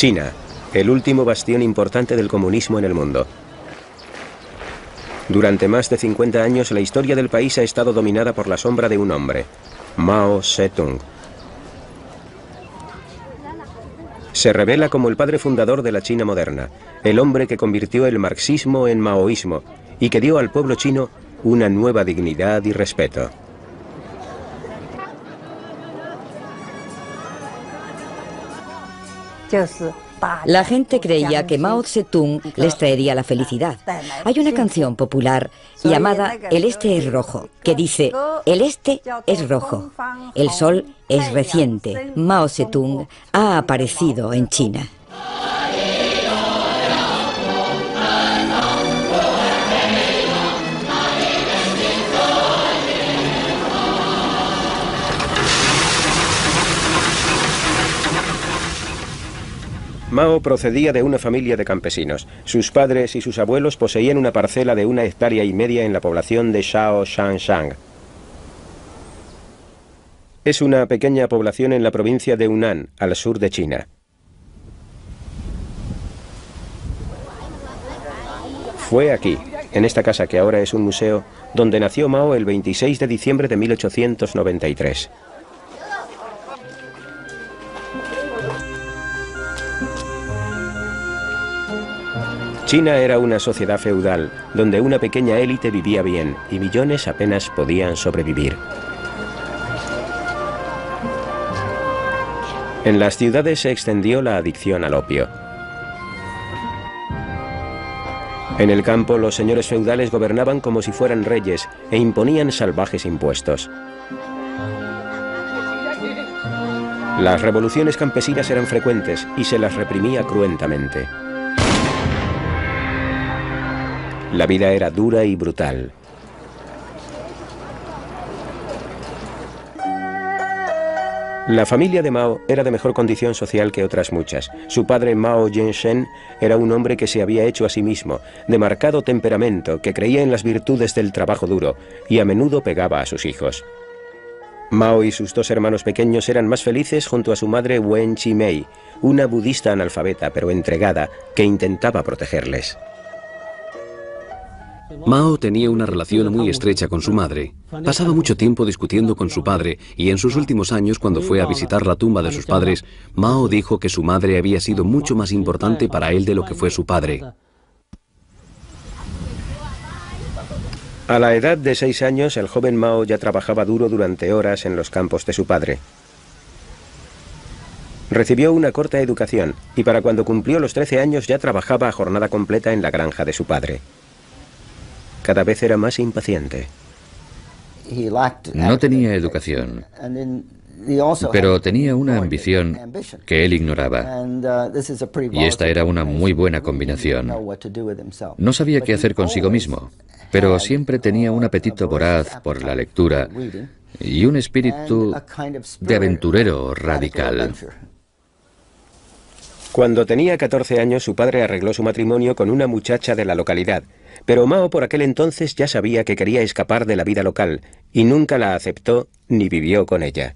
China, el último bastión importante del comunismo en el mundo. Durante más de 50 años la historia del país ha estado dominada por la sombra de un hombre, Mao Zedong. Se revela como el padre fundador de la China moderna, el hombre que convirtió el marxismo en maoísmo y que dio al pueblo chino una nueva dignidad y respeto. La gente creía que Mao Zedong les traería la felicidad. Hay una canción popular llamada El Este es rojo, que dice: el Este es rojo, el sol es reciente, Mao Zedong ha aparecido en China. Mao procedía de una familia de campesinos. Sus padres y sus abuelos poseían una parcela de 1,5 hectáreas en la población de Shaoxanshang. Es una pequeña población en la provincia de Hunan, al sur de China. Fue aquí, en esta casa que ahora es un museo, donde nació Mao el 26 de diciembre de 1893. China era una sociedad feudal, donde una pequeña élite vivía bien y millones apenas podían sobrevivir. En las ciudades se extendió la adicción al opio. En el campo los señores feudales gobernaban como si fueran reyes e imponían salvajes impuestos. Las revoluciones campesinas eran frecuentes y se las reprimía cruentamente. La vida era dura y brutal. La familia de Mao era de mejor condición social que otras muchas. Su padre, Mao Zedong, era un hombre que se había hecho a sí mismo, de marcado temperamento, que creía en las virtudes del trabajo duro y a menudo pegaba a sus hijos. Mao y sus 2 hermanos pequeños eran más felices junto a su madre Wen Chimei, una budista analfabeta pero entregada que intentaba protegerles. Mao tenía una relación muy estrecha con su madre. Pasaba mucho tiempo discutiendo con su padre y en sus últimos años, cuando fue a visitar la tumba de sus padres, Mao dijo que su madre había sido mucho más importante para él de lo que fue su padre. A la edad de 6 años, el joven Mao ya trabajaba duro durante horas en los campos de su padre. Recibió una corta educación y para cuando cumplió los 13 años ya trabajaba a jornada completa en la granja de su padre. Cada vez era más impaciente. No tenía educación, pero tenía una ambición que él ignoraba. Y esta era una muy buena combinación. No sabía qué hacer consigo mismo, pero siempre tenía un apetito voraz por la lectura y un espíritu de aventurero radical. Cuando tenía 14 años, su padre arregló su matrimonio con una muchacha de la localidad, pero Mao por aquel entonces ya sabía que quería escapar de la vida local y nunca la aceptó ni vivió con ella.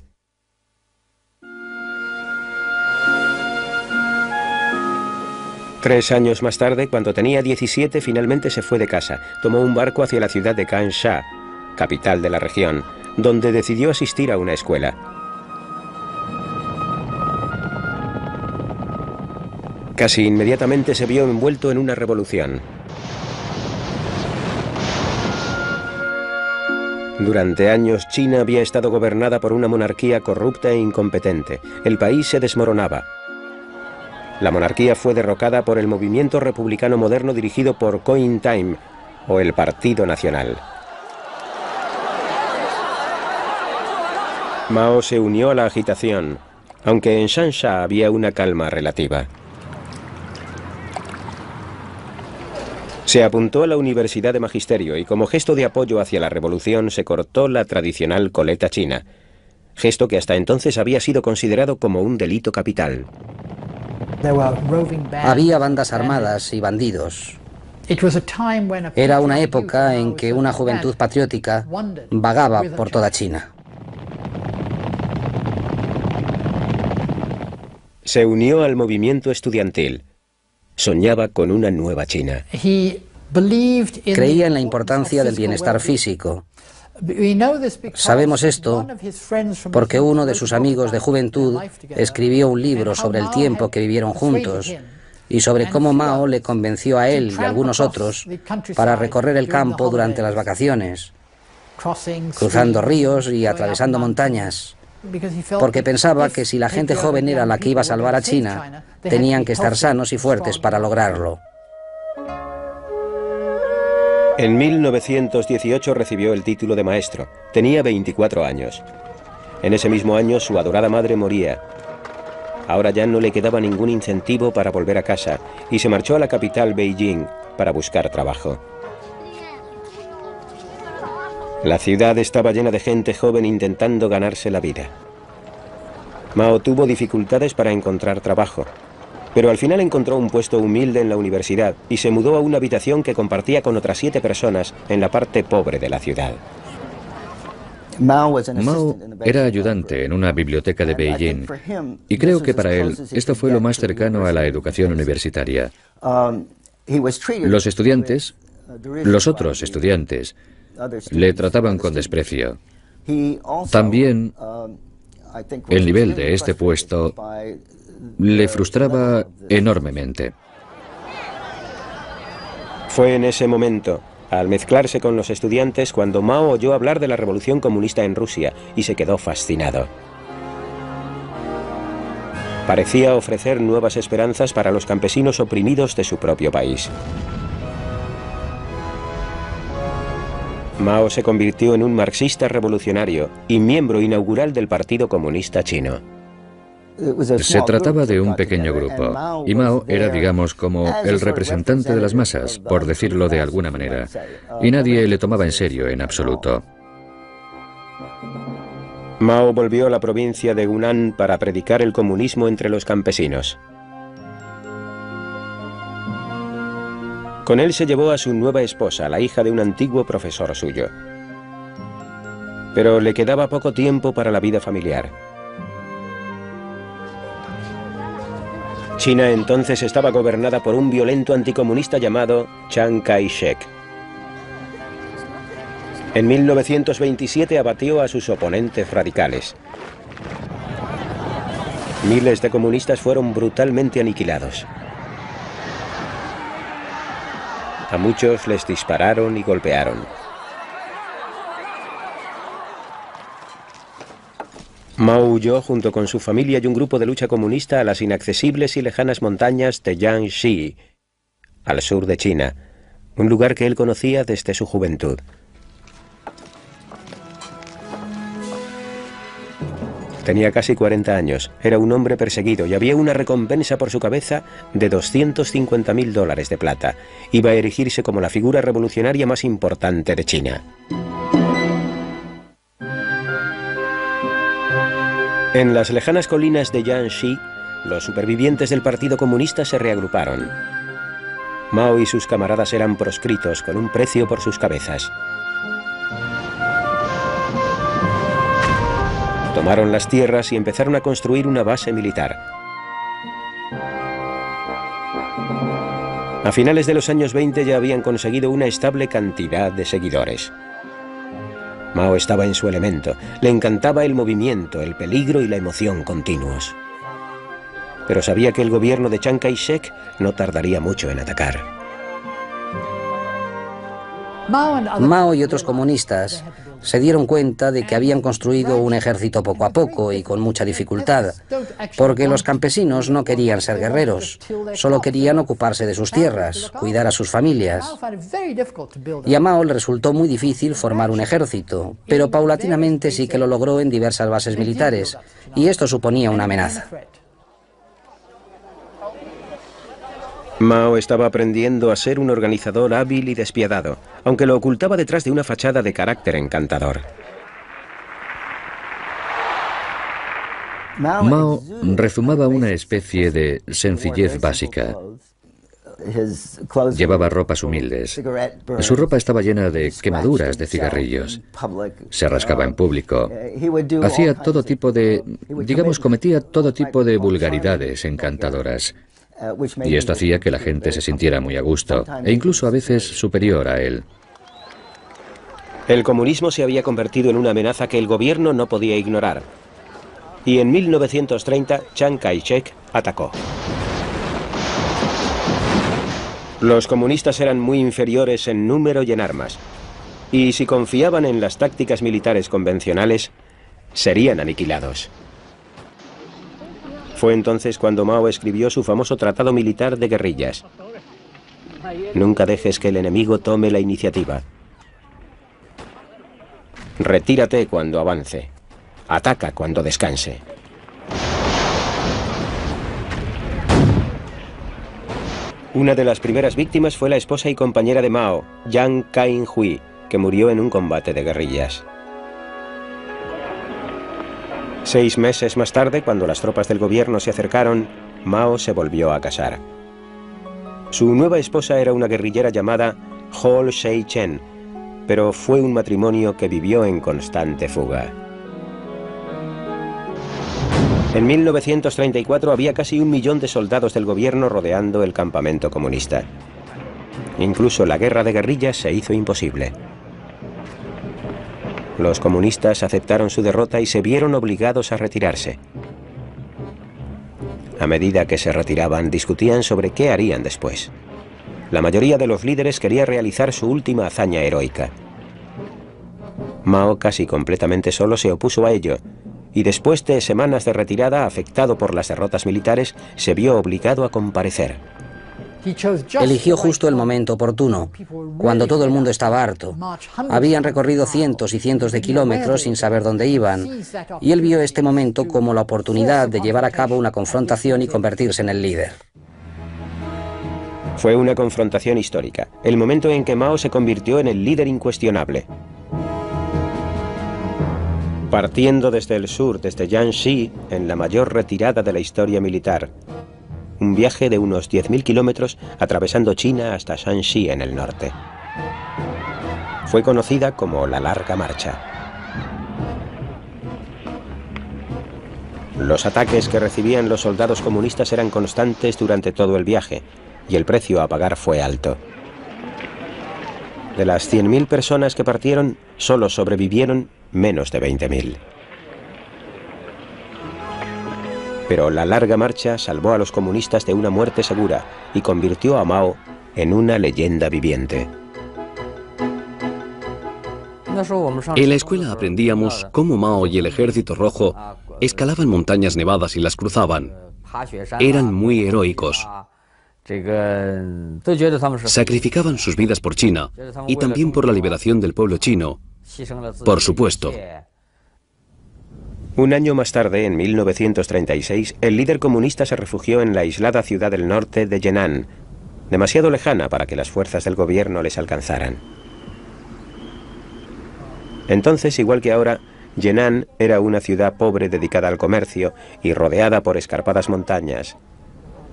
Tres años más tarde, cuando tenía 17, finalmente se fue de casa. Tomó un barco hacia la ciudad de Kansha, capital de la región, donde decidió asistir a una escuela. Casi inmediatamente se vio envuelto en una revolución. Durante años, China había estado gobernada por una monarquía corrupta e incompetente. El país se desmoronaba. La monarquía fue derrocada por el movimiento republicano moderno dirigido por Kuomintang, o el Partido Nacional. Mao se unió a la agitación, aunque en Shansha había una calma relativa. Se apuntó a la Universidad de Magisterio y como gesto de apoyo hacia la revolución se cortó la tradicional coleta china, gesto que hasta entonces había sido considerado como un delito capital. Había bandas armadas y bandidos. Era una época en que una juventud patriótica vagaba por toda China. Se unió al movimiento estudiantil. Soñaba con una nueva China. Creía en la importancia del bienestar físico. Sabemos esto porque uno de sus amigos de juventud escribió un libro sobre el tiempo que vivieron juntos y sobre cómo Mao le convenció a él y a algunos otros para recorrer el campo durante las vacaciones, cruzando ríos y atravesando montañas, porque pensaba que si la gente joven era la que iba a salvar a China, tenían que estar sanos y fuertes para lograrlo. En 1918 recibió el título de maestro. Tenía 24 años. En ese mismo año su adorada madre moría. Ahora ya no le quedaba ningún incentivo para volver a casa y se marchó a la capital, Beijing, para buscar trabajo. La ciudad estaba llena de gente joven intentando ganarse la vida. Mao tuvo dificultades para encontrar trabajo, pero al final encontró un puesto humilde en la universidad y se mudó a una habitación que compartía con otras 7 personas en la parte pobre de la ciudad. Mao era ayudante en una biblioteca de Beijing y creo que para él esto fue lo más cercano a la educación universitaria. Los estudiantes, los otros estudiantes, le trataban con desprecio. También el nivel de este puesto le frustraba enormemente. Fue en ese momento, al mezclarse con los estudiantes, cuando Mao oyó hablar de la revolución comunista en Rusia y se quedó fascinado. Parecía ofrecer nuevas esperanzas para los campesinos oprimidos de su propio país. Mao se convirtió en un marxista revolucionario y miembro inaugural del Partido Comunista Chino. Se trataba de un pequeño grupo, y Mao era, digamos, como el representante de las masas, por decirlo de alguna manera, y nadie le tomaba en serio en absoluto. Mao volvió a la provincia de Hunan para predicar el comunismo entre los campesinos. Con él se llevó a su nueva esposa, la hija de un antiguo profesor suyo. Pero le quedaba poco tiempo para la vida familiar. China entonces estaba gobernada por un violento anticomunista llamado Chiang Kai-shek. En 1927 abatió a sus oponentes radicales. Miles de comunistas fueron brutalmente aniquilados. A muchos les dispararon y golpearon. Mao huyó junto con su familia y un grupo de lucha comunista a las inaccesibles y lejanas montañas de Jiangxi, al sur de China, un lugar que él conocía desde su juventud. Tenía casi 40 años, era un hombre perseguido y había una recompensa por su cabeza de $250.000 de plata. Iba a erigirse como la figura revolucionaria más importante de China. En las lejanas colinas de Jiangxi, los supervivientes del Partido Comunista se reagruparon. Mao y sus camaradas eran proscritos con un precio por sus cabezas. Tomaron las tierras y empezaron a construir una base militar. A finales de los años 20 ya habían conseguido una estable cantidad de seguidores. Mao estaba en su elemento, le encantaba el movimiento, el peligro y la emoción continuos. Pero sabía que el gobierno de Chiang Kai-shek no tardaría mucho en atacar. Mao y otros comunistas se dieron cuenta de que habían construido un ejército poco a poco y con mucha dificultad, porque los campesinos no querían ser guerreros, solo querían ocuparse de sus tierras, cuidar a sus familias. Y a Mao le resultó muy difícil formar un ejército, pero paulatinamente sí que lo logró en diversas bases militares, y esto suponía una amenaza. Mao estaba aprendiendo a ser un organizador hábil y despiadado, aunque lo ocultaba detrás de una fachada de carácter encantador. Mao rezumaba una especie de sencillez básica. Llevaba ropas humildes. Su ropa estaba llena de quemaduras de cigarrillos. Se rascaba en público. Hacía todo tipo de... cometía todo tipo de vulgaridades encantadoras. Y esto hacía que la gente se sintiera muy a gusto, e incluso a veces superior a él. El comunismo se había convertido en una amenaza que el gobierno no podía ignorar. Y en 1930, Chiang Kai-shek atacó. Los comunistas eran muy inferiores en número y en armas. Y si confiaban en las tácticas militares convencionales, serían aniquilados. Fue entonces cuando Mao escribió su famoso Tratado Militar de Guerrillas. Nunca dejes que el enemigo tome la iniciativa. Retírate cuando avance. Ataca cuando descanse. Una de las primeras víctimas fue la esposa y compañera de Mao, Yang Kain-hui, que murió en un combate de guerrillas. 6 meses más tarde, cuando las tropas del gobierno se acercaron, Mao se volvió a casar. Su nueva esposa era una guerrillera llamada Hol Shei-chen, pero fue un matrimonio que vivió en constante fuga. En 1934 había casi 1 millón de soldados del gobierno rodeando el campamento comunista. Incluso la guerra de guerrillas se hizo imposible. Los comunistas aceptaron su derrota y se vieron obligados a retirarse. A medida que se retiraban, discutían sobre qué harían después. La mayoría de los líderes quería realizar su última hazaña heroica. Mao, casi completamente solo, se opuso a ello, y después de semanas de retirada, afectado por las derrotas militares, se vio obligado a comparecer. Eligió justo el momento oportuno, cuando todo el mundo estaba harto. Habían recorrido cientos y cientos de kilómetros sin saber dónde iban, y él vio este momento como la oportunidad de llevar a cabo una confrontación y convertirse en el líder. Fue una confrontación histórica, el momento en que Mao se convirtió en el líder incuestionable. Partiendo desde el sur, desde Jiangxi, en la mayor retirada de la historia militar, un viaje de unos 10.000 kilómetros atravesando China hasta Shanxi en el norte. Fue conocida como la Larga Marcha. Los ataques que recibían los soldados comunistas eran constantes durante todo el viaje, y el precio a pagar fue alto. De las 100.000 personas que partieron, solo sobrevivieron menos de 20.000. Pero la Larga Marcha salvó a los comunistas de una muerte segura y convirtió a Mao en una leyenda viviente. En la escuela aprendíamos cómo Mao y el Ejército Rojo escalaban montañas nevadas y las cruzaban. Eran muy heroicos. Sacrificaban sus vidas por China y también por la liberación del pueblo chino, por supuesto. Un año más tarde, en 1936, el líder comunista se refugió en la aislada ciudad del norte de Yenan, demasiado lejana para que las fuerzas del gobierno les alcanzaran. Entonces, igual que ahora, Yenan era una ciudad pobre dedicada al comercio y rodeada por escarpadas montañas,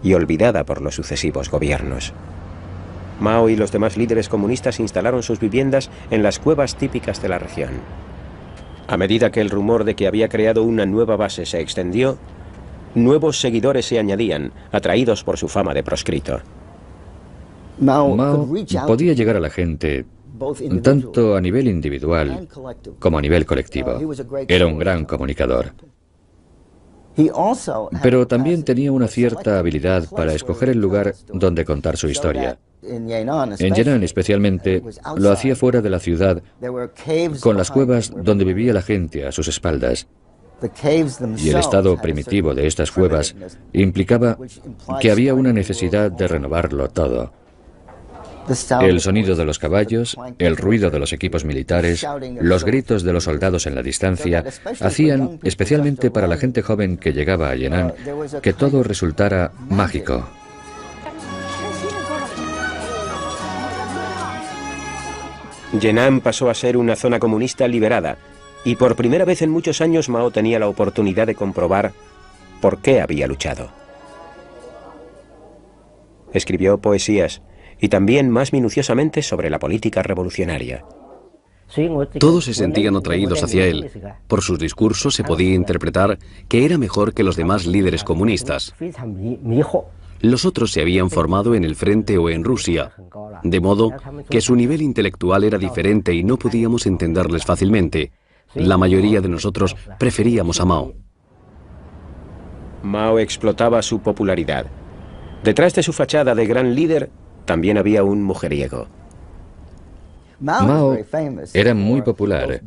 y olvidada por los sucesivos gobiernos. Mao y los demás líderes comunistas instalaron sus viviendas en las cuevas típicas de la región. A medida que el rumor de que había creado una nueva base se extendió, nuevos seguidores se añadían, atraídos por su fama de proscrito. Mao podía llegar a la gente tanto a nivel individual como a nivel colectivo. Era un gran comunicador. Pero también tenía una cierta habilidad para escoger el lugar donde contar su historia. En Yenan especialmente, lo hacía fuera de la ciudad, con las cuevas donde vivía la gente a sus espaldas. Y el estado primitivo de estas cuevas implicaba que había una necesidad de renovarlo todo. El sonido de los caballos, el ruido de los equipos militares, los gritos de los soldados en la distancia, hacían, especialmente para la gente joven que llegaba a Yenan, que todo resultara mágico. Yenan pasó a ser una zona comunista liberada, y por primera vez en muchos años Mao tenía la oportunidad de comprobar por qué había luchado. Escribió poesías y también más minuciosamente sobre la política revolucionaria. Todos se sentían atraídos hacia él. Por sus discursos se podía interpretar que era mejor que los demás líderes comunistas. Los otros se habían formado en el frente o en Rusia, de modo que su nivel intelectual era diferente y no podíamos entenderles fácilmente. La mayoría de nosotros preferíamos a Mao. Mao explotaba su popularidad. Detrás de su fachada de gran líder también había un mujeriego. Mao era muy popular,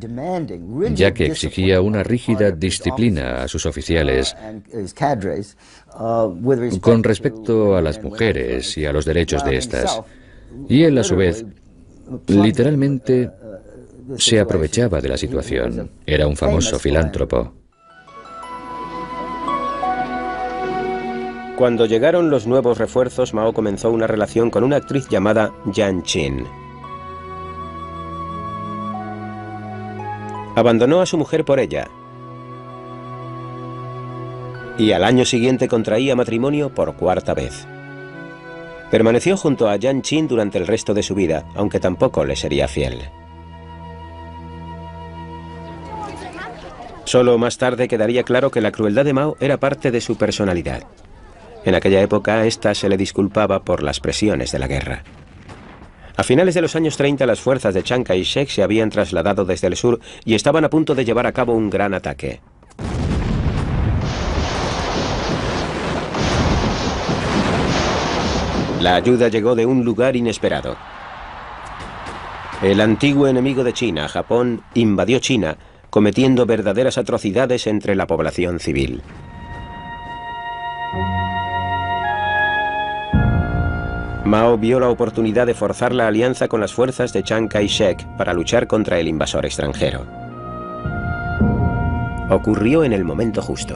ya que exigía una rígida disciplina a sus oficiales con respecto a las mujeres y a los derechos de estas. Y él, a su vez, literalmente se aprovechaba de la situación. Era un famoso filántropo. Cuando llegaron los nuevos refuerzos, Mao comenzó una relación con una actriz llamada Yang Qin. Abandonó a su mujer por ella. Y al año siguiente contraía matrimonio por cuarta vez. Permaneció junto a Yang Qin durante el resto de su vida, aunque tampoco le sería fiel. Solo más tarde quedaría claro que la crueldad de Mao era parte de su personalidad. En aquella época, esta se le disculpaba por las presiones de la guerra. A finales de los años 30, las fuerzas de Chiang Kai-shek se habían trasladado desde el sur y estaban a punto de llevar a cabo un gran ataque. La ayuda llegó de un lugar inesperado. El antiguo enemigo de China, Japón, invadió China, cometiendo verdaderas atrocidades entre la población civil. Mao vio la oportunidad de forzar la alianza con las fuerzas de Chiang Kai-shek para luchar contra el invasor extranjero. Ocurrió en el momento justo.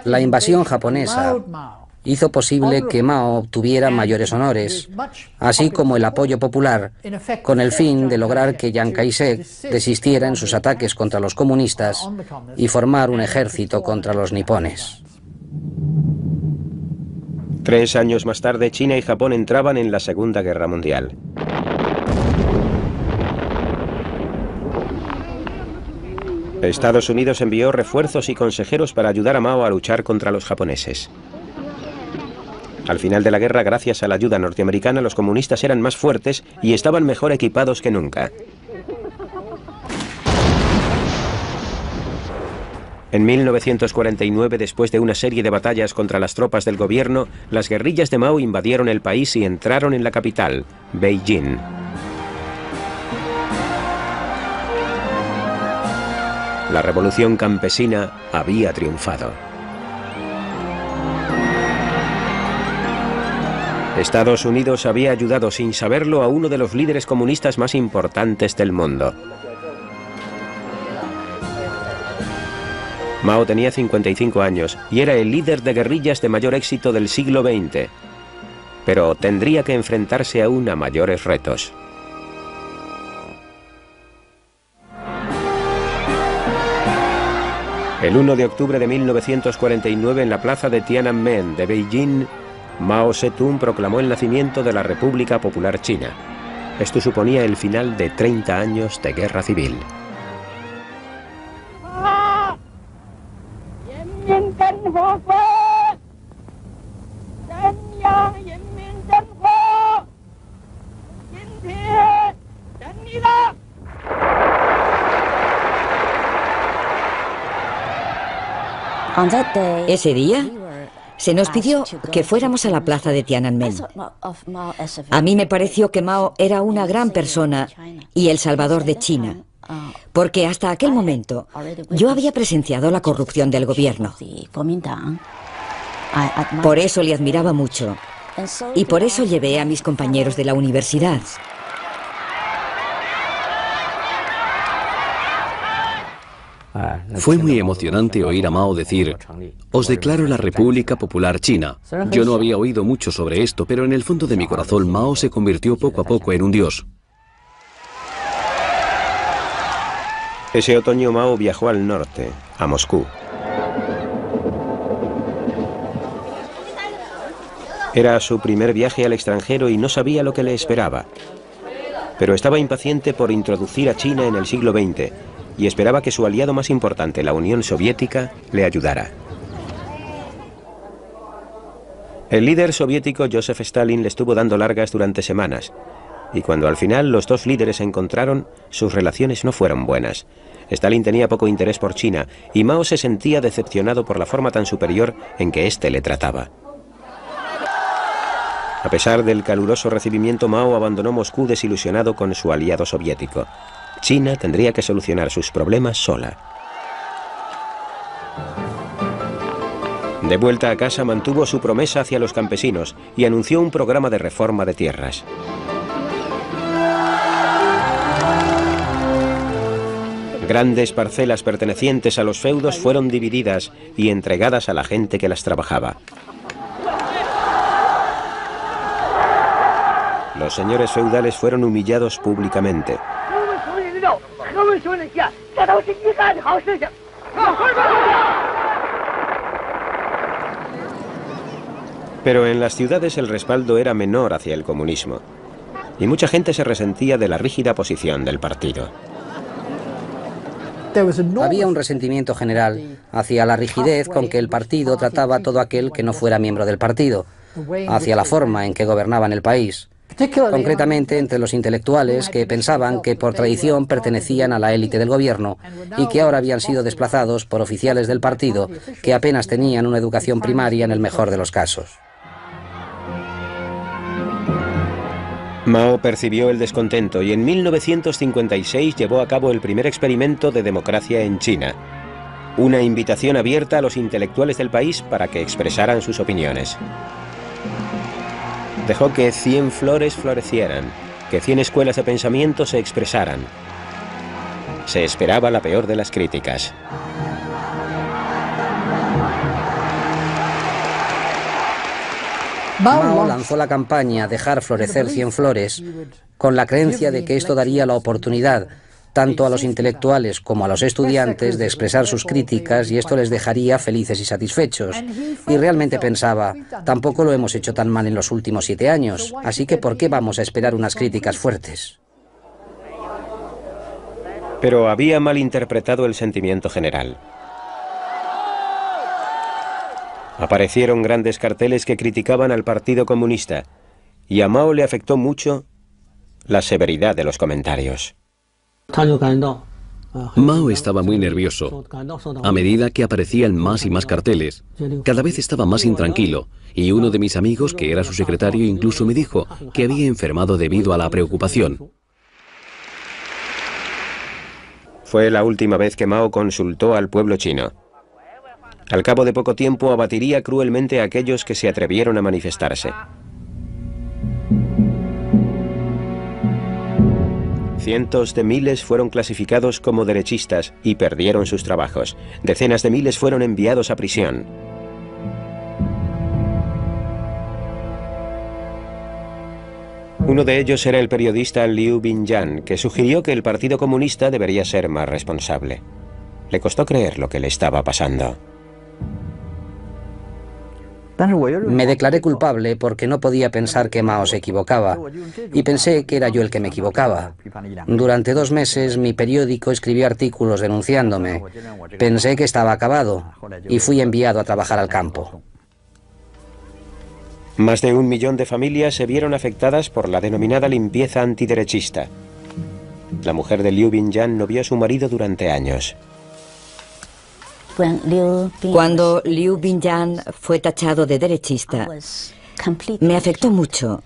La invasión japonesa hizo posible que Mao obtuviera mayores honores, así como el apoyo popular, con el fin de lograr que Chiang Kai-shek desistiera en sus ataques contra los comunistas y formar un ejército contra los nipones. 3 años más tarde, China y Japón entraban en la Segunda Guerra Mundial. Estados Unidos envió refuerzos y consejeros para ayudar a Mao a luchar contra los japoneses. Al final de la guerra, gracias a la ayuda norteamericana, los comunistas eran más fuertes y estaban mejor equipados que nunca. En 1949, después de una serie de batallas contra las tropas del gobierno, las guerrillas de Mao invadieron el país y entraron en la capital, Beijing. La revolución campesina había triunfado. Estados Unidos había ayudado sin saberlo a uno de los líderes comunistas más importantes del mundo. Mao tenía 55 años y era el líder de guerrillas de mayor éxito del siglo XX, pero tendría que enfrentarse aún a mayores retos. El 1 de octubre de 1949, en la plaza de Tiananmen de Beijing, Mao Zedong proclamó el nacimiento de la República Popular China. Esto suponía el final de 30 años de guerra civil. Ese día se nos pidió que fuéramos a la plaza de Tiananmen. A mí me pareció que Mao era una gran persona y el salvador de China, porque hasta aquel momento yo había presenciado la corrupción del gobierno. Por eso le admiraba mucho y por eso llevé a mis compañeros de la universidad. Fue muy emocionante oír a Mao decir: «Os declaro la República Popular China». Yo no había oído mucho sobre esto, pero en el fondo de mi corazón Mao se convirtió poco a poco en un dios. Ese otoño Mao viajó al norte, a Moscú. Era su primer viaje al extranjero y no sabía lo que le esperaba. Pero estaba impaciente por introducir a China en el siglo XX y esperaba que su aliado más importante, la Unión Soviética, le ayudara. El líder soviético Joseph Stalin le estuvo dando largas durante semanas, y cuando al final los dos líderes se encontraron, sus relaciones no fueron buenas. Stalin tenía poco interés por China y Mao se sentía decepcionado por la forma tan superior en que éste le trataba. A pesar del caluroso recibimiento, Mao abandonó Moscú desilusionado con su aliado soviético. China tendría que solucionar sus problemas sola. De vuelta a casa mantuvo su promesa hacia los campesinos y anunció un programa de reforma de tierras. Grandes parcelas pertenecientes a los feudos fueron divididas y entregadas a la gente que las trabajaba. Los señores feudales fueron humillados públicamente. Pero en las ciudades el respaldo era menor hacia el comunismo, y mucha gente se resentía de la rígida posición del partido. Había un resentimiento general hacia la rigidez con que el partido trataba a todo aquel que no fuera miembro del partido, hacia la forma en que gobernaban el país, concretamente entre los intelectuales que pensaban que por tradición pertenecían a la élite del gobierno y que ahora habían sido desplazados por oficiales del partido que apenas tenían una educación primaria en el mejor de los casos. Mao percibió el descontento y en 1956 llevó a cabo el primer experimento de democracia en China. Una invitación abierta a los intelectuales del país para que expresaran sus opiniones. Dejó que 100 flores florecieran, que 100 escuelas de pensamiento se expresaran. Se esperaba la peor de las críticas. Mao lanzó la campaña Dejar florecer 100 flores con la creencia de que esto daría la oportunidad tanto a los intelectuales como a los estudiantes de expresar sus críticas y esto les dejaría felices y satisfechos. Y realmente pensaba, tampoco lo hemos hecho tan mal en los últimos 7 años, así que ¿por qué vamos a esperar unas críticas fuertes? Pero había malinterpretado el sentimiento general. Aparecieron grandes carteles que criticaban al Partido Comunista, y a Mao le afectó mucho la severidad de los comentarios. Mao estaba muy nervioso. A medida que aparecían más y más carteles, cada vez estaba más intranquilo, y uno de mis amigos, que era su secretario, incluso me dijo que había enfermado debido a la preocupación. Fue la última vez que Mao consultó al pueblo chino. Al cabo de poco tiempo abatiría cruelmente a aquellos que se atrevieron a manifestarse. Cientos de miles fueron clasificados como derechistas y perdieron sus trabajos. Decenas de miles fueron enviados a prisión. Uno de ellos era el periodista Liu Binyan, que sugirió que el Partido Comunista debería ser más responsable. Le costó creer lo que le estaba pasando. Me declaré culpable porque no podía pensar que Mao se equivocaba, y pensé que era yo el que me equivocaba. Durante 2 meses mi periódico escribió artículos denunciándome. Pensé que estaba acabado, y fui enviado a trabajar al campo. Más de 1 millón de familias se vieron afectadas por la denominada limpieza antiderechista. La mujer de Liu Binyan no vio a su marido durante años. Cuando Liu Binyan fue tachado de derechista, me afectó mucho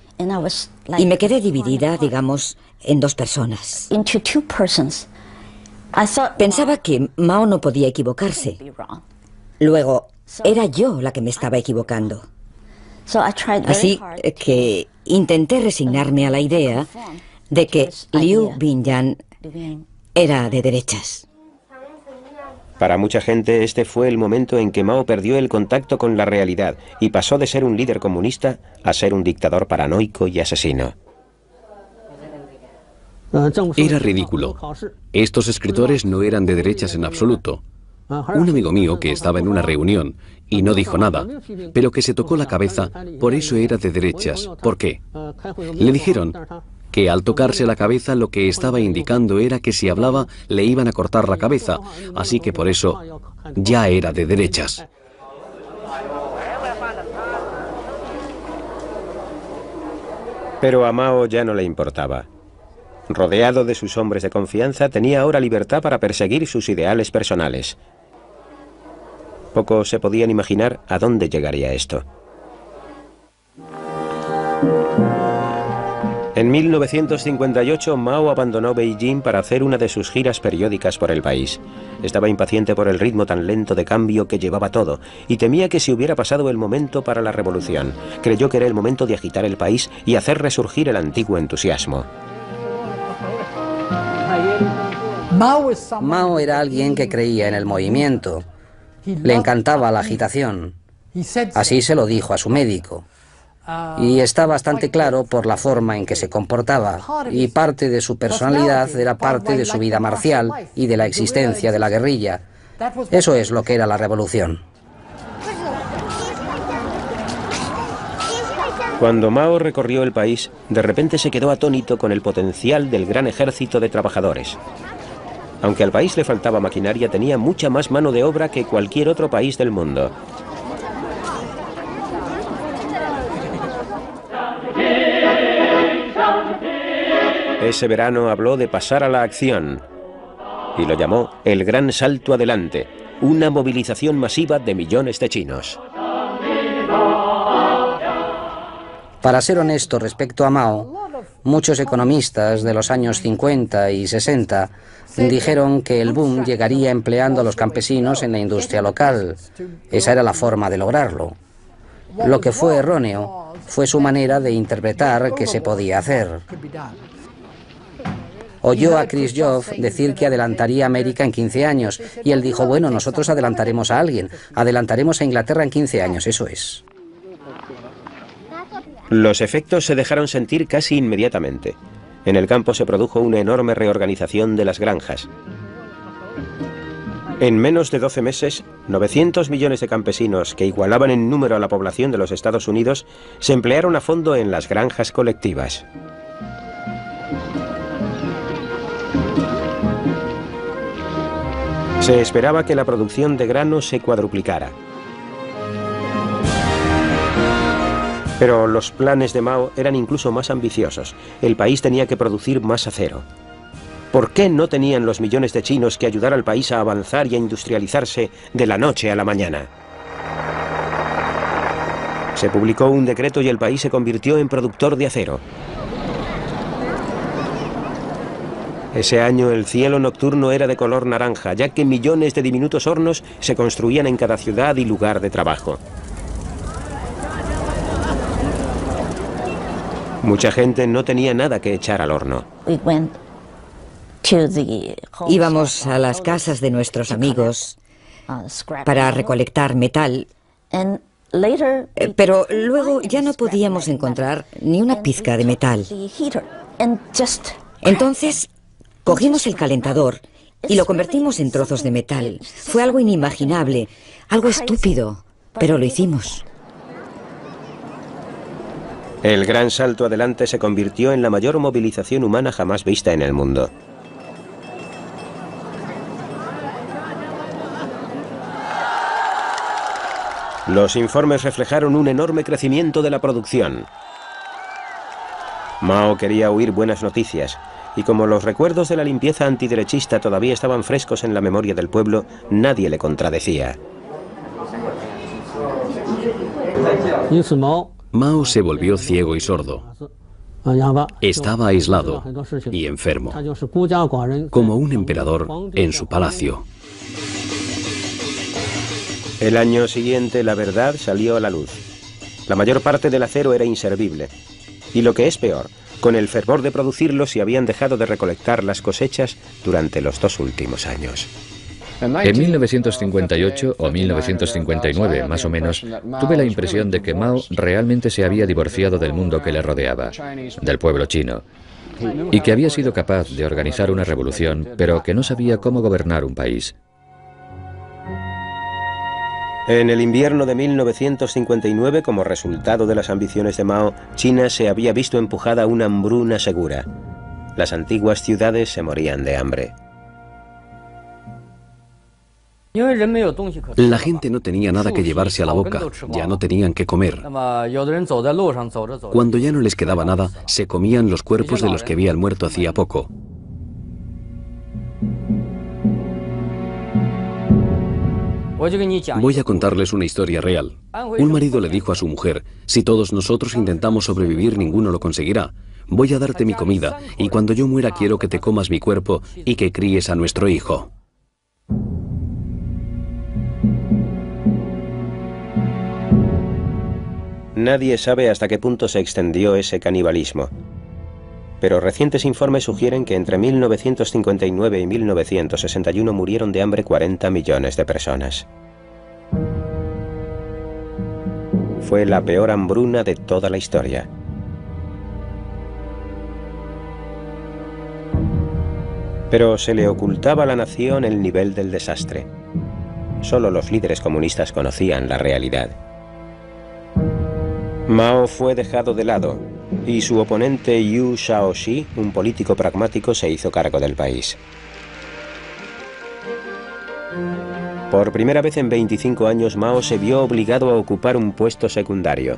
y me quedé dividida, digamos, en 2 personas. Pensaba que Mao no podía equivocarse. Luego, era yo la que me estaba equivocando. Así que intenté resignarme a la idea de que Liu Binyan era de derechas. Para mucha gente este fue el momento en que Mao perdió el contacto con la realidad y pasó de ser un líder comunista a ser un dictador paranoico y asesino. Era ridículo. Estos escritores no eran de derechas en absoluto. Un amigo mío que estaba en una reunión y no dijo nada, pero que se tocó la cabeza, por eso era de derechas. ¿Por qué? Le dijeron que al tocarse la cabeza lo que estaba indicando era que si hablaba le iban a cortar la cabeza, así que por eso ya era de derechas. Pero a Mao ya no le importaba. Rodeado de sus hombres de confianza, tenía ahora libertad para perseguir sus ideales personales. Pocos se podían imaginar a dónde llegaría esto. En 1958, Mao abandonó Beijing para hacer una de sus giras periódicas por el país. Estaba impaciente por el ritmo tan lento de cambio que llevaba todo y temía que se hubiera pasado el momento para la revolución. Creyó que era el momento de agitar el país y hacer resurgir el antiguo entusiasmo. Mao era alguien que creía en el movimiento. Le encantaba la agitación. Así se lo dijo a su médico. Y está bastante claro por la forma en que se comportaba, y parte de su personalidad era parte de su vida marcial y de la existencia de la guerrilla. Eso es lo que era la revolución. Cuando Mao recorrió el país, de repente se quedó atónito con el potencial del gran ejército de trabajadores. Aunque al país le faltaba maquinaria, tenía mucha más mano de obra que cualquier otro país del mundo. Ese verano habló de pasar a la acción y lo llamó el Gran Salto Adelante, una movilización masiva de millones de chinos. Para ser honesto respecto a Mao, muchos economistas de los años 50 y 60 dijeron que el boom llegaría empleando a los campesinos en la industria local. Esa era la forma de lograrlo. Lo que fue erróneo fue su manera de interpretar que se podía hacer. Oyó a Khrushchev decir que adelantaría a América en 15 años y él dijo, bueno, nosotros adelantaremos a alguien, adelantaremos a Inglaterra en 15 años, eso es. Los efectos se dejaron sentir casi inmediatamente. En el campo se produjo una enorme reorganización de las granjas. En menos de 12 meses, 900 millones de campesinos, que igualaban en número a la población de los Estados Unidos, se emplearon a fondo en las granjas colectivas. Se esperaba que la producción de grano se cuadruplicara. Pero los planes de Mao eran incluso más ambiciosos. El país tenía que producir más acero. ¿Por qué no tenían los millones de chinos que ayudar al país a avanzar y a industrializarse de la noche a la mañana? Se publicó un decreto y el país se convirtió en productor de acero. Ese año el cielo nocturno era de color naranja, ya que millones de diminutos hornos se construían en cada ciudad y lugar de trabajo. Mucha gente no tenía nada que echar al horno. Íbamos a las casas de nuestros amigos para recolectar metal, pero luego ya no podíamos encontrar ni una pizca de metal. Entonces cogimos el calentador y lo convertimos en trozos de metal. Fue algo inimaginable, algo estúpido, pero lo hicimos. El Gran Salto Adelante se convirtió en la mayor movilización humana jamás vista en el mundo. Los informes reflejaron un enorme crecimiento de la producción. Mao quería oír buenas noticias, y como los recuerdos de la limpieza antiderechista todavía estaban frescos en la memoria del pueblo, nadie le contradecía. Mao se volvió ciego y sordo. Estaba aislado y enfermo, como un emperador en su palacio. El año siguiente la verdad salió a la luz. La mayor parte del acero era inservible. Y lo que es peor, con el fervor de producirlo se habían dejado de recolectar las cosechas durante los 2 últimos años. En 1958 o 1959, más o menos, tuve la impresión de que Mao realmente se había divorciado del mundo que le rodeaba, del pueblo chino, y que había sido capaz de organizar una revolución, pero que no sabía cómo gobernar un país. En el invierno de 1959, como resultado de las ambiciones de Mao, China se había visto empujada a una hambruna segura. Las antiguas ciudades se morían de hambre. La gente no tenía nada que llevarse a la boca, ya no tenían que comer. Cuando ya no les quedaba nada, se comían los cuerpos de los que habían muerto hacía poco. Voy a contarles una historia real. Un marido le dijo a su mujer: si todos nosotros intentamos sobrevivir, ninguno lo conseguirá. Voy a darte mi comida, y cuando yo muera quiero que te comas mi cuerpo y que críes a nuestro hijo. Nadie sabe hasta qué punto se extendió ese canibalismo. Pero recientes informes sugieren que entre 1959 y 1961 murieron de hambre 40 millones de personas. Fue la peor hambruna de toda la historia. Pero se le ocultaba a la nación el nivel del desastre. Solo los líderes comunistas conocían la realidad. Mao fue dejado de lado y su oponente Yu Shaoxi, un político pragmático, se hizo cargo del país. Por primera vez en 25 años, Mao se vio obligado a ocupar un puesto secundario.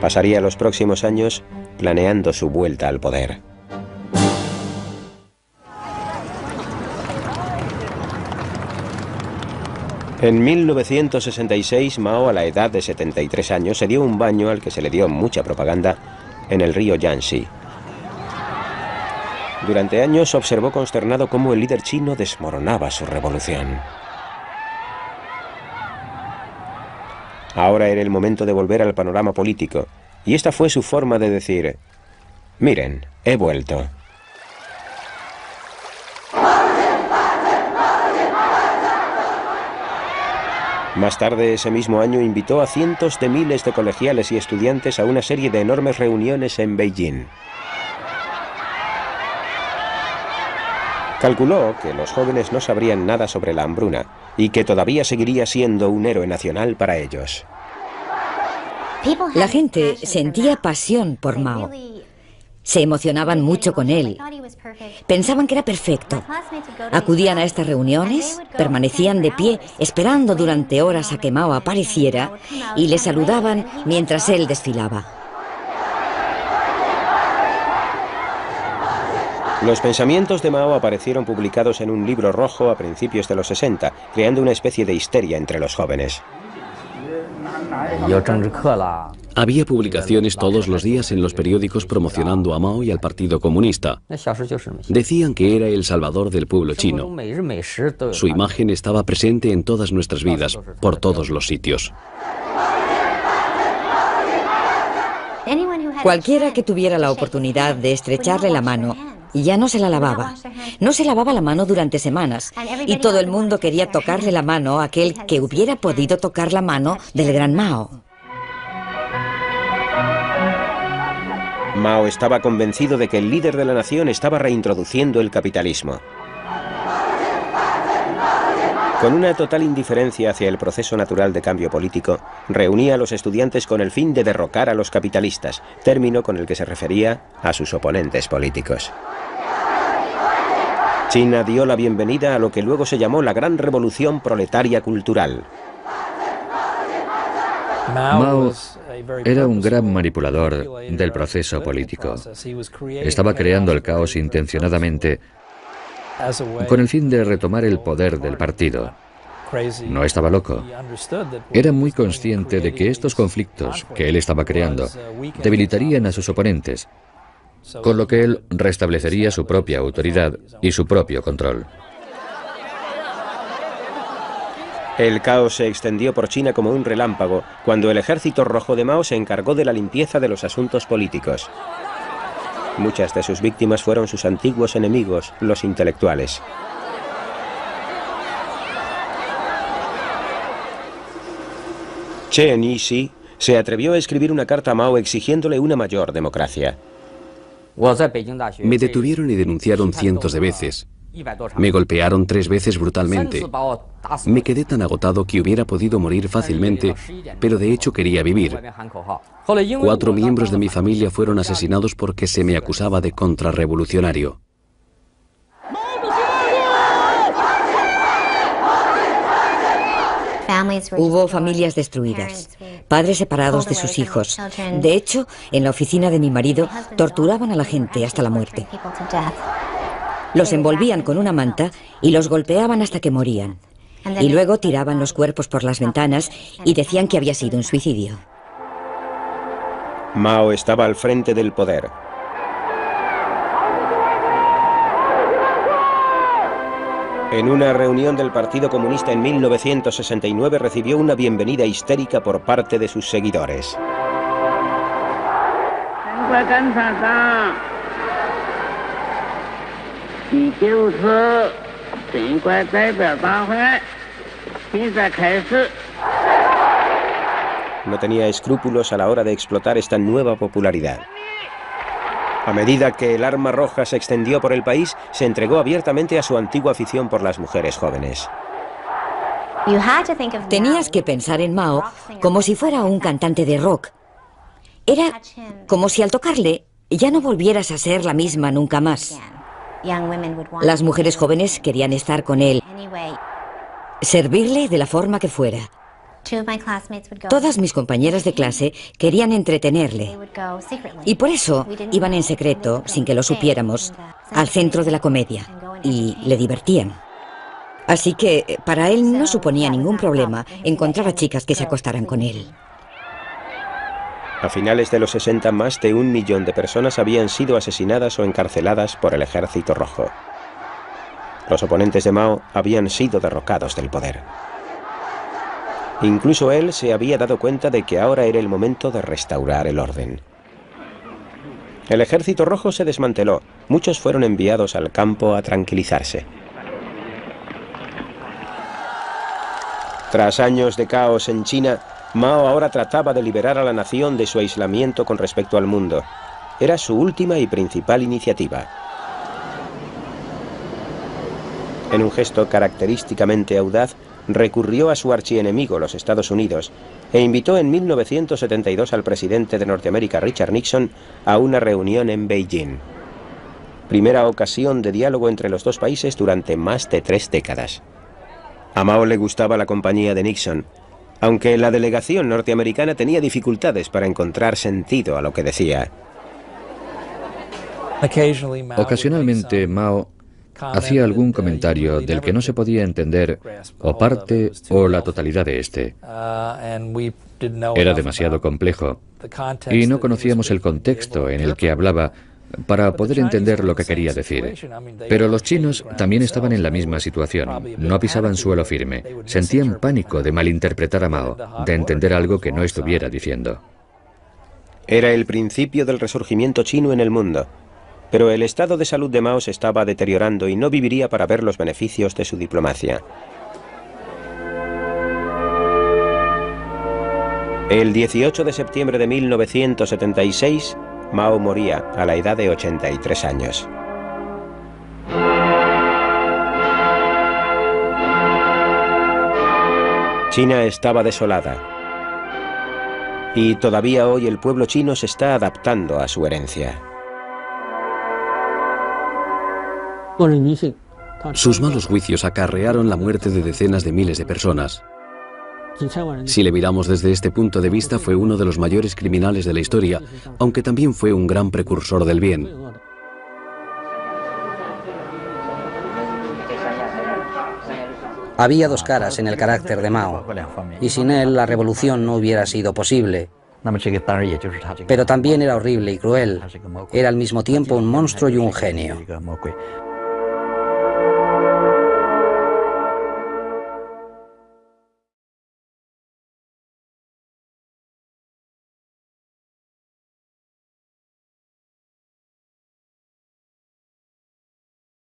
Pasaría los próximos años planeando su vuelta al poder. En 1966, Mao, a la edad de 73 años, se dio un baño al que se le dio mucha propaganda en el río Yangtze. Durante años observó consternado cómo el líder chino desmoronaba su revolución. Ahora era el momento de volver al panorama político, y esta fue su forma de decir: miren, he vuelto. Más tarde ese mismo año invitó a cientos de miles de colegiales y estudiantes a una serie de enormes reuniones en Beijing. Calculó que los jóvenes no sabrían nada sobre la hambruna y que todavía seguiría siendo un héroe nacional para ellos. La gente sentía pasión por Mao. Se emocionaban mucho con él. Pensaban que era perfecto. Acudían a estas reuniones, permanecían de pie, esperando durante horas a que Mao apareciera, y le saludaban mientras él desfilaba. Los pensamientos de Mao aparecieron publicados en un libro rojo a principios de los 60, creando una especie de histeria entre los jóvenes. Había publicaciones todos los días en los periódicos promocionando a Mao y al Partido Comunista. Decían que era el salvador del pueblo chino. Su imagen estaba presente en todas nuestras vidas, por todos los sitios. Cualquiera que tuviera la oportunidad de estrecharle la mano, ya no se la lavaba. No se lavaba la mano durante semanas, y todo el mundo quería tocarle la mano a aquel que hubiera podido tocar la mano del gran Mao. Mao estaba convencido de que el líder de la nación estaba reintroduciendo el capitalismo. Con una total indiferencia hacia el proceso natural de cambio político, reunía a los estudiantes con el fin de derrocar a los capitalistas, término con el que se refería a sus oponentes políticos. China dio la bienvenida a lo que luego se llamó la Gran Revolución Proletaria Cultural. Mao era un gran manipulador del proceso político. Estaba creando el caos intencionadamente con el fin de retomar el poder del partido. No estaba loco. Era muy consciente de que estos conflictos que él estaba creando debilitarían a sus oponentes, con lo que él restablecería su propia autoridad y su propio control. El caos se extendió por China como un relámpago cuando el ejército rojo de Mao se encargó de la limpieza de los asuntos políticos. Muchas de sus víctimas fueron sus antiguos enemigos, los intelectuales. Chen Yixi se atrevió a escribir una carta a Mao exigiéndole una mayor democracia. Me detuvieron y denunciaron cientos de veces. Me golpearon 3 veces brutalmente. Me quedé tan agotado que hubiera podido morir fácilmente, pero de hecho quería vivir. 4 miembros de mi familia fueron asesinados porque se me acusaba de contrarrevolucionario. Hubo familias destruidas, padres separados de sus hijos. De hecho, en la oficina de mi marido torturaban a la gente hasta la muerte. Los envolvían con una manta y los golpeaban hasta que morían. Y luego tiraban los cuerpos por las ventanas y decían que había sido un suicidio. Mao estaba al frente del poder. En una reunión del Partido Comunista en 1969 recibió una bienvenida histérica por parte de sus seguidores. No tenía escrúpulos a la hora de explotar esta nueva popularidad. A medida que el arma roja se extendió por el país, se entregó abiertamente a su antigua afición por las mujeres jóvenes. Tenías que pensar en Mao como si fuera un cantante de rock. Era como si al tocarle ya no volvieras a ser la misma nunca más. Las mujeres jóvenes querían estar con él, servirle de la forma que fuera. Todas mis compañeras de clase querían entretenerle y por eso iban en secreto, sin que lo supiéramos, al centro de la comedia y le divertían. Así que para él no suponía ningún problema encontrar a chicas que se acostaran con él. A finales de los 60, más de 1 millón de personas habían sido asesinadas o encarceladas por el Ejército Rojo. Los oponentes de Mao habían sido derrocados del poder. Incluso él se había dado cuenta de que ahora era el momento de restaurar el orden. El Ejército Rojo se desmanteló. Muchos fueron enviados al campo a tranquilizarse. Tras años de caos en China, Mao ahora trataba de liberar a la nación de su aislamiento con respecto al mundo. Era su última y principal iniciativa. En un gesto característicamente audaz, recurrió a su archienemigo, los Estados Unidos, e invitó en 1972 al presidente de Norteamérica, Richard Nixon, a una reunión en Beijing. Primera ocasión de diálogo entre los dos países durante más de 3 décadas. A Mao le gustaba la compañía de Nixon, aunque la delegación norteamericana tenía dificultades para encontrar sentido a lo que decía. Ocasionalmente, Mao hacía algún comentario del que no se podía entender o parte o la totalidad de este. Era demasiado complejo y no conocíamos el contexto en el que hablaba para poder entender lo que quería decir. Pero los chinos también estaban en la misma situación. No pisaban suelo firme. Sentían pánico de malinterpretar a Mao, de entender algo que no estuviera diciendo. Era el principio del resurgimiento chino en el mundo. Pero el estado de salud de Mao se estaba deteriorando y no viviría para ver los beneficios de su diplomacia. El 18 de septiembre de 1976, Mao moría a la edad de 83 años. China estaba desolada. Y todavía hoy el pueblo chino se está adaptando a su herencia. Sus malos juicios acarrearon la muerte de decenas de miles de personas. Si le miramos desde este punto de vista, fue uno de los mayores criminales de la historia, aunque también fue un gran precursor del bien. Había 2 caras en el carácter de Mao, y sin él la revolución no hubiera sido posible. Pero también era horrible y cruel. Era al mismo tiempo un monstruo y un genio.